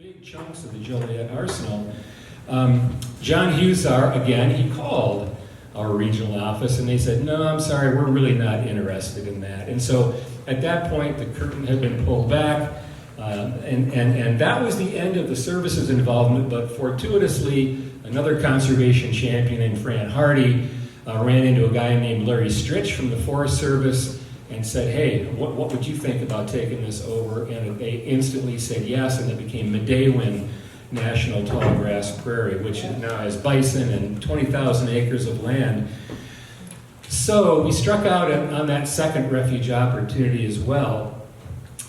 big chunks of the Joliet arsenal. John Hussar, again, he called our regional office and they said, no, I'm sorry, we're really not interested in that. And so at that point, the curtain had been pulled back, and that was the end of the services involvement, but fortuitously, another conservation champion in Fran Hardy ran into a guy named Larry Stritch from the Forest Service and said, hey, what would you think about taking this over? And they instantly said yes, and it became Medewin National Tallgrass Prairie, which now has bison and 20,000 acres of land. So we struck out on that second refuge opportunity as well.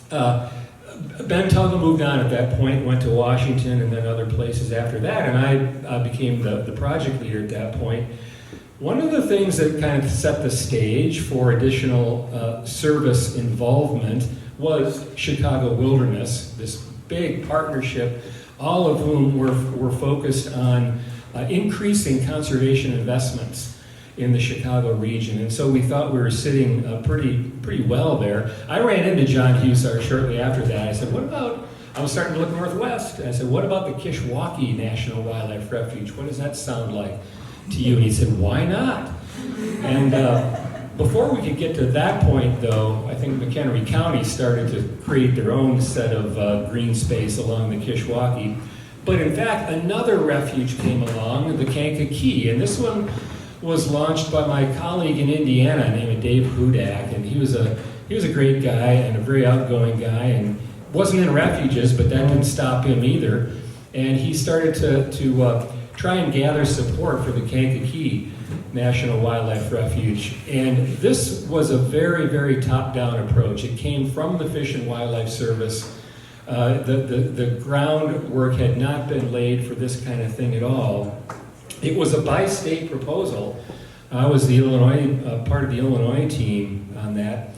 Ben Tuggle moved on at that point, went to Washington and then other places after that, and I became the project leader at that point. One of the things that kind of set the stage for additional service involvement was Chicago Wilderness, this big partnership, all of whom were focused on increasing conservation investments in the Chicago region. And so we thought we were sitting pretty well there. I ran into John Hussar shortly after that. I said, what about, I was starting to look northwest. I said, what about the Kishwaukee National Wildlife Refuge? What does that sound like to you? And he said, why not? And before we could get to that point, though, I think McHenry County started to create their own set of green space along the Kishwaukee. But in fact, another refuge came along, the Kankakee, and this one was launched by my colleague in Indiana named Dave Hudak, and he was a great guy and a very outgoing guy, and wasn't in refuges, but that didn't stop him either. And he started to try and gather support for the Kankakee National Wildlife Refuge. And this was a very, very top-down approach. It came from the Fish and Wildlife Service. The groundwork had not been laid for this kind of thing at all. It was a bi-state proposal. I was the part of the Illinois team on that.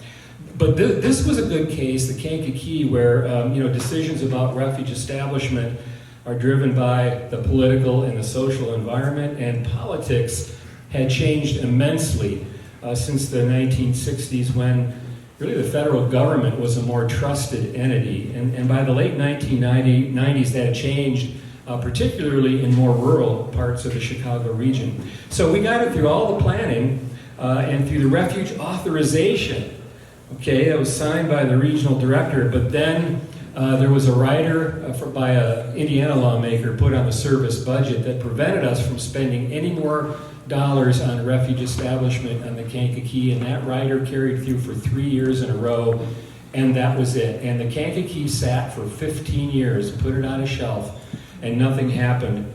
But this was a good case, the Kankakee, where decisions about refuge establishment are driven by the political and the social environment, and politics had changed immensely since the 1960s, when really the federal government was a more trusted entity. And by the late 1990s, that had changed, particularly in more rural parts of the Chicago region. So we got it through all the planning and through the refuge authorization. Okay, that was signed by the regional director, but then there was a rider by an Indiana lawmaker put on the service budget that prevented us from spending any more dollars on refuge establishment on the Kankakee, and that rider carried through for 3 years in a row, and that was it. And the Kankakee sat for 15 years, put it on a shelf, and nothing happened.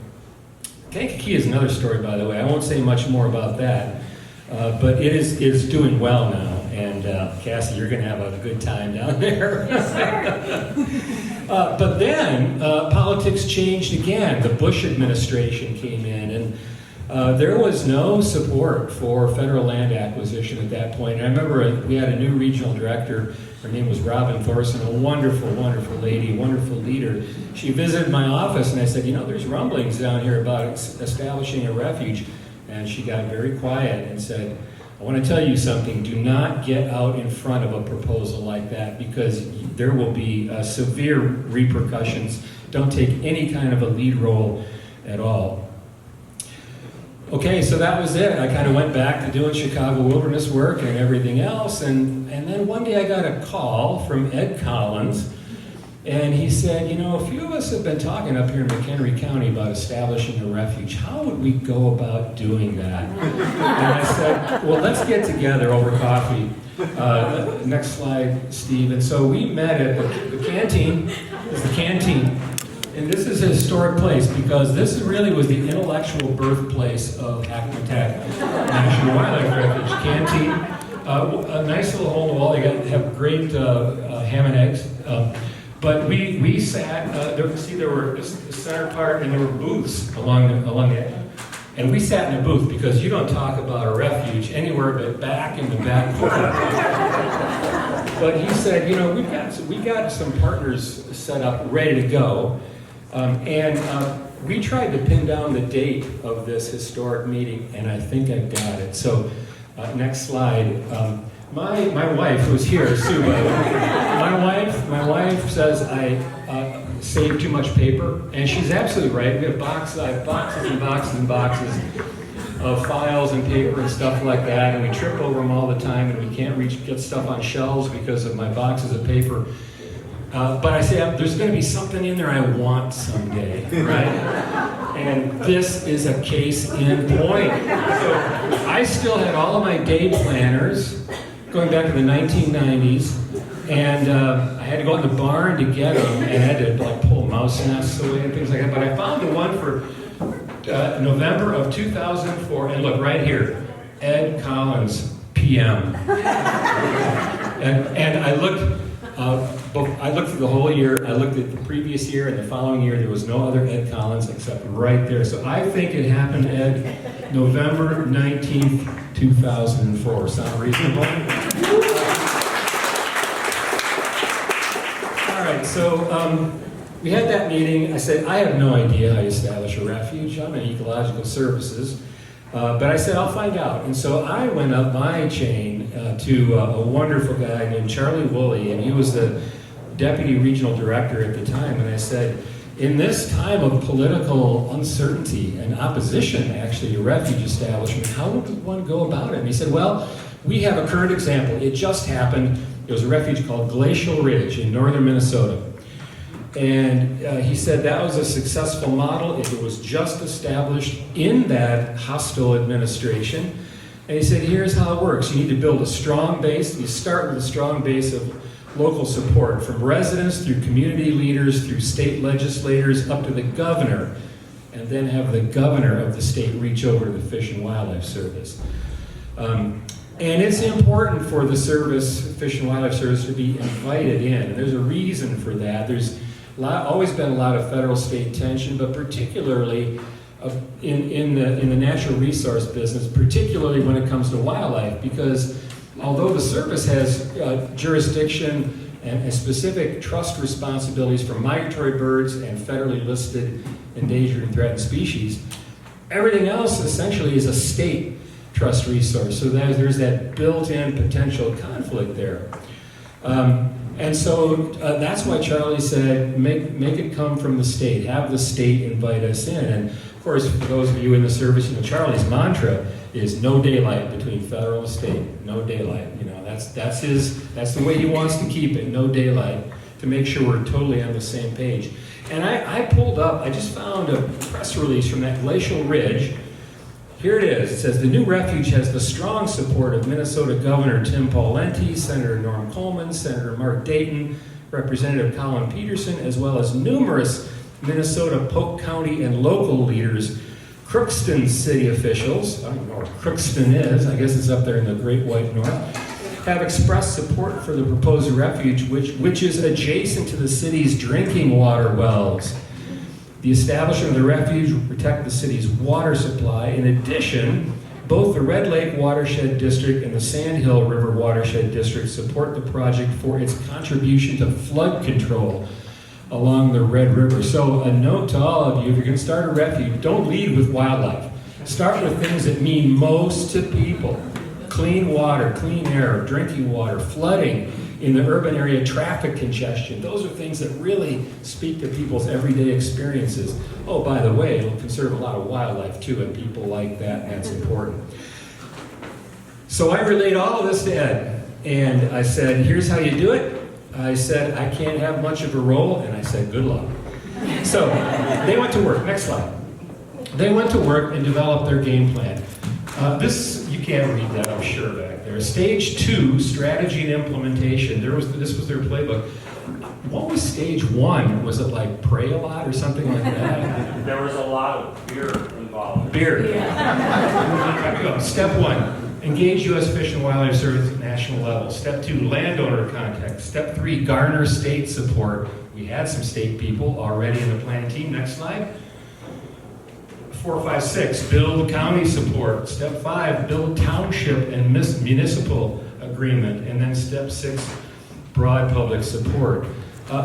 Kankakee is another story, by the way. I won't say much more about that, but it is doing well now. And Cassie, you're going to have a good time down there. Yes, sir. But then politics changed again. The Bush administration came in, and there was no support for federal land acquisition at that point. And I remember we had a new regional director. Her name was Robin Thorson, a wonderful, wonderful lady, wonderful leader. She visited my office, and I said, there's rumblings down here about establishing a refuge. And she got very quiet and said, I want to tell you something. Do not get out in front of a proposal like that, because there will be severe repercussions. Don't take any kind of a lead role at all. Okay, so that was it. I kind of went back to doing Chicago wilderness work and everything else, and then one day I got a call from Ed Collins, and he said, a few of us have been talking up here in McHenry County about establishing a refuge. How would we go about doing that? And I said, well, let's get together over coffee. Next slide, Steve. And so we met at the canteen. This is the canteen. And this is a historic place, because this really was the intellectual birthplace of Hackmatack National Wildlife Refuge. Canteen, a nice little hole in the wall. They have great ham and eggs. But we sat, there were the center part, and there were booths along the edge. And we sat in a booth, because you don't talk about a refuge anywhere but back in the back corner. But he said, we got some partners set up, ready to go. And we tried to pin down the date of this historic meeting, and I think I've got it. So next slide. My wife, who's here, Sue, by the way, my wife says save too much paper. And she's absolutely right. We have I have boxes and boxes and boxes of files and paper and stuff like that, and we trip over them all the time, and we can't get stuff on shelves because of my boxes of paper. But I say, there's going to be something in there I want someday, right? And this is a case in point. So I still had all of my day planners going back to the 1990s, and I had to go in the barn to get them, and I had to like pull mouse nests away and things like that. But I found the one for November of 2004, and look right here, Ed Collins, PM. and I looked. I looked through the whole year. I looked at the previous year and the following year. There was no other Ed Collins except right there. So I think it happened, Ed, November 19th, 2004. Sound reasonable? All right, so we had that meeting. I said, I have no idea how you establish a refuge. I'm in ecological services. But I said, I'll find out. And so I went up my chain to a wonderful guy named Charlie Woolley, and he was the deputy regional director at the time. And I said, in this time of political uncertainty and opposition, actually, to refuge establishment, how would one go about it? And he said, well, we have a current example. It just happened. It was a refuge called Glacial Ridge in northern Minnesota. And he said that was a successful model. It was just established in that hostile administration. And he said, here's how it works. You need to build a strong base. You start with a strong base of local support, from residents through community leaders, through state legislators, up to the governor, and then have the governor of the state reach over to the Fish and Wildlife Service. And it's important for the service, Fish and Wildlife Service, to be invited in. And there's a reason for that. There's always been a lot of federal-state tension, but particularly in the natural resource business, particularly when it comes to wildlife, because although the service has jurisdiction and specific trust responsibilities for migratory birds and federally listed endangered and threatened species, everything else essentially is a state trust resource. So there's that built-in potential conflict there. And so that's why Charlie said, make it come from the state. Have the state invite us in. And of course, for those of you in the service, Charlie's mantra is no daylight between federal and state. No daylight. That's the way he wants to keep it. No daylight, to make sure we're totally on the same page. And I pulled up. I just found a press release from that Glacial Ridge. Here it is. It says, the new refuge has the strong support of Minnesota Governor Tim Pawlenty, Senator Norm Coleman, Senator Mark Dayton, Representative Colin Peterson, as well as numerous Minnesota Polk County and local leaders. Crookston city officials, I don't know where Crookston is, I guess it's up there in the Great White North, have expressed support for the proposed refuge, which is adjacent to the city's drinking water wells. The establishment of the refuge will protect the city's water supply. In addition, both the Red Lake Watershed District and the Sand Hill River Watershed District support the project for its contribution to flood control along the Red River. So a note to all of you, if you're going to start a refuge, don't lead with wildlife. Start with things that mean most to people. Clean water, clean air, drinking water, flooding in the urban area, traffic congestion. Those are things that really speak to people's everyday experiences. Oh, by the way, it'll conserve a lot of wildlife too, and people like that, and that's important. So I relayed all of this to Ed, and I said, here's how you do it. I said, I can't have much of a role, and I said, good luck. So they went to work. Next slide. They went to work and developed their game plan. You can't read that, I'm sure, back there. Stage 2, strategy and implementation. This was their playbook. What was stage 1? Was it like pray a lot or something like that? There was a lot of beer involved. Beer. Yeah. Here we go. Step 1, engage U.S. Fish and Wildlife Service at national level. Step 2, landowner contact. Step 3, garner state support. We had some state people already in the planning team. Next slide. 4, 5, 6, build county support. Step 5, build township and municipal agreement. And then step 6, broad public support.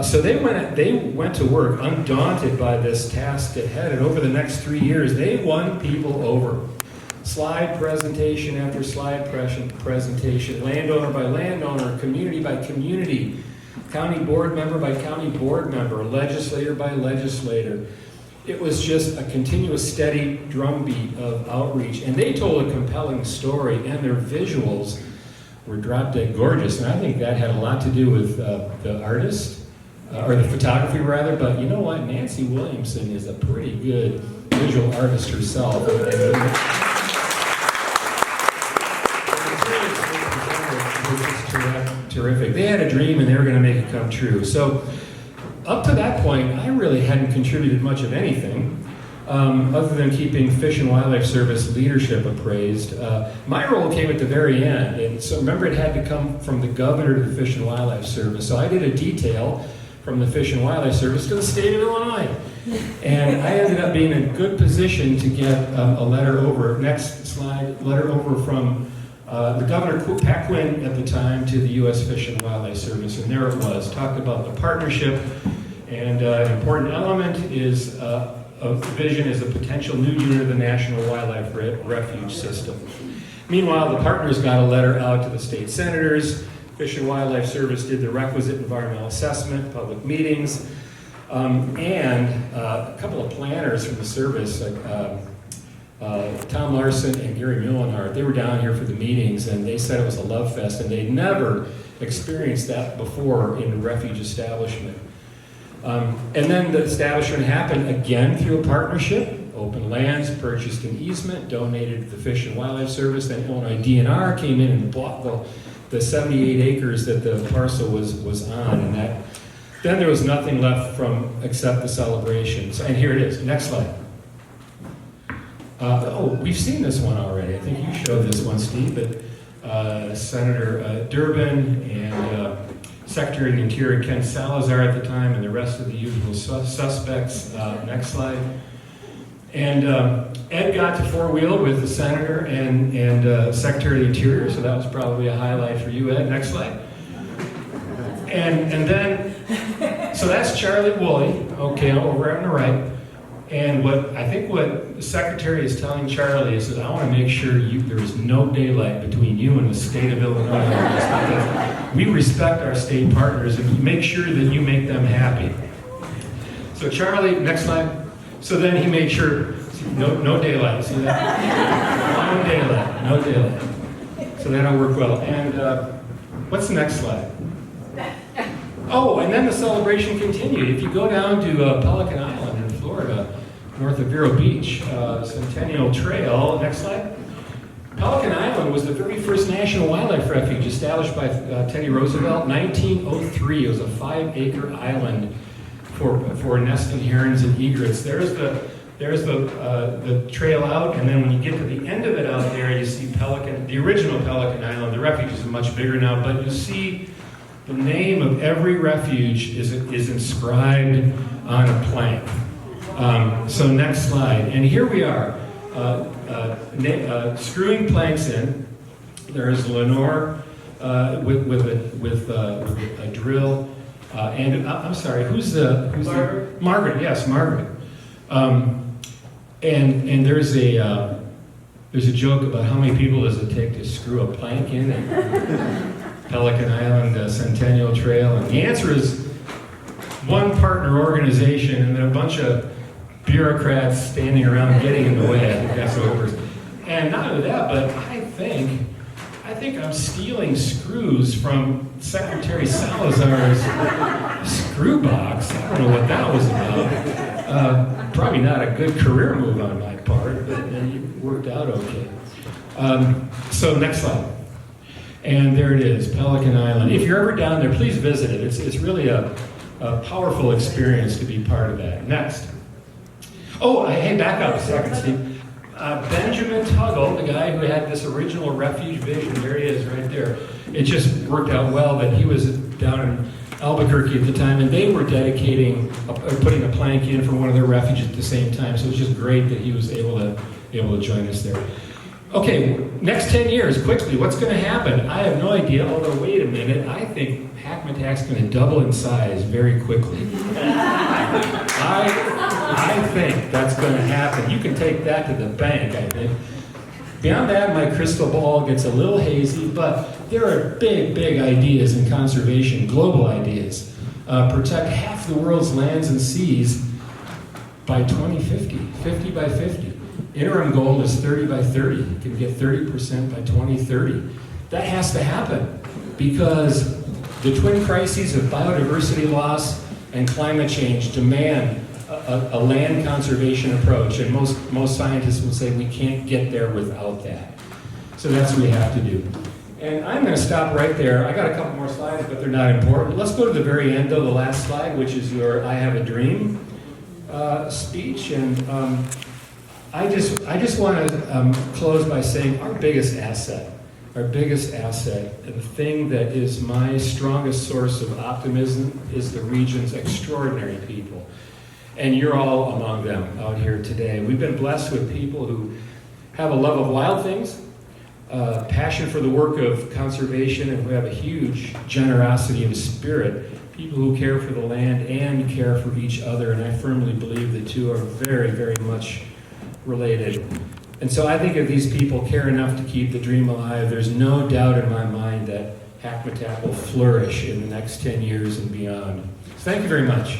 So they went to work undaunted by this task ahead, and over the next 3 years, they won people over. Slide presentation after slide presentation, landowner by landowner, community by community. county board member by county board member, legislator by legislator. It was just a continuous, steady drumbeat of outreach. And they told a compelling story, and their visuals were drop dead gorgeous. And I think that had a lot to do with the artist, or the photography rather. But you know what? Nancy Williamson is a pretty good visual artist herself. Terrific. They had a dream and they were going to make it come true. So up to that point, I really hadn't contributed much of anything other than keeping Fish and Wildlife Service leadership appraised. My role came at the very end, and so remember, it had to come from the governor to the Fish and Wildlife Service. So I did a detail from the Fish and Wildlife Service to the state of Illinois. And I ended up being in a good position to get a letter over, next slide, letter over from the Governor Pat Quinn at the time to the U.S. Fish and Wildlife Service, and there it was. Talked about the partnership, and an important element is of the vision is a potential new unit of the National Wildlife Refuge System. Meanwhile, the partners got a letter out to the state senators. Fish and Wildlife Service did the requisite environmental assessment, public meetings, and a couple of planners from the service, Tom Larson and Gary Muhlenhart, they were down here for the meetings, and they said it was a love fest, and they'd never experienced that before in a refuge establishment. And then the establishment happened again through a partnership. Open lands, purchased an easement, donated to the Fish and Wildlife Service. Then Illinois DNR came in and bought the 78 acres that the parcel was on, and then there was nothing left from except the celebrations. And here it is. Next slide. We've seen this one already. I think you showed this one, Steve, but Senator Durbin and Secretary of the Interior Ken Salazar at the time, and the rest of the usual suspects. Next slide. And Ed got to four-wheel with the Senator and Secretary of the Interior, so that was probably a highlight for you, Ed. Next slide. And then, so that's Charlie Woolley, okay, over on the right. And what the Secretary is telling Charlie is that I want to make sure there is no daylight between you and the state of Illinois. Because we respect our state partners and make sure that you make them happy. So Charlie, next slide. So then he made sure, no daylight. See that? No daylight. So that'll work well. And what's the next slide? Oh, and then the celebration continued. If you go down to Pelican Island in Florida, north of Vero Beach, Centennial Trail, next slide. Pelican Island was the very first national wildlife refuge established by Teddy Roosevelt, 1903. It was a 5-acre island for nesting herons and egrets. There's the trail out, and then when you get to the end of it out there, you see the original Pelican Island. The refuge is much bigger now, but you see the name of every refuge is inscribed on a plank. So next slide. And here we are, screwing planks in. There's Lenore with a drill. And I'm sorry, who's Margaret? Margaret, yes, Margaret. And there's a joke about how many people does it take to screw a plank in at Pelican Island Centennial Trail. And the answer is one partner organization and then a bunch of bureaucrats standing around getting in the way. I think that's what it is. And not only that, but I think I'm stealing screws from Secretary Salazar's screw box. I don't know what that was about. Probably not a good career move on my part, but it worked out okay. So next slide. And there it is, Pelican Island. If you're ever down there, please visit it. It's really a powerful experience to be part of that. Next. Oh, hey, back up a second, Steve. Benjamin Tuggle, the guy who had this original refuge vision, there he is right there. It just worked out well that he was down in Albuquerque at the time, and they were putting a plank in for one of their refuges at the same time, so it was just great that he was able to join us there. Okay, next 10 years, quickly, what's going to happen? I have no idea, although wait a minute, I think Hackmatack's going to double in size very quickly. I think that's going to happen. You can take that to the bank, I think. Beyond that, my crystal ball gets a little hazy, but there are big, big ideas in conservation, global ideas. Protect half the world's lands and seas by 2050, 50 by 50. Interim goal is 30 by 30. You can get 30% by 2030. That has to happen because the twin crises of biodiversity loss and climate change demand a land conservation approach, and most scientists will say we can't get there without that. So that's what we have to do. And I'm going to stop right there. I got a couple more slides, but they're not important. Let's go to the very end, though, the last slide, which is your "I Have a Dream" speech. And I just want to close by saying our biggest asset, and the thing that is my strongest source of optimism is the region's extraordinary people. And you're all among them out here today. We've been blessed with people who have a love of wild things, passion for the work of conservation, and who have a huge generosity of spirit. People who care for the land and care for each other, and I firmly believe the two are very, very much related. And so I think if these people care enough to keep the dream alive, there's no doubt in my mind that Hackmatack will flourish in the next 10 years and beyond. So thank you very much.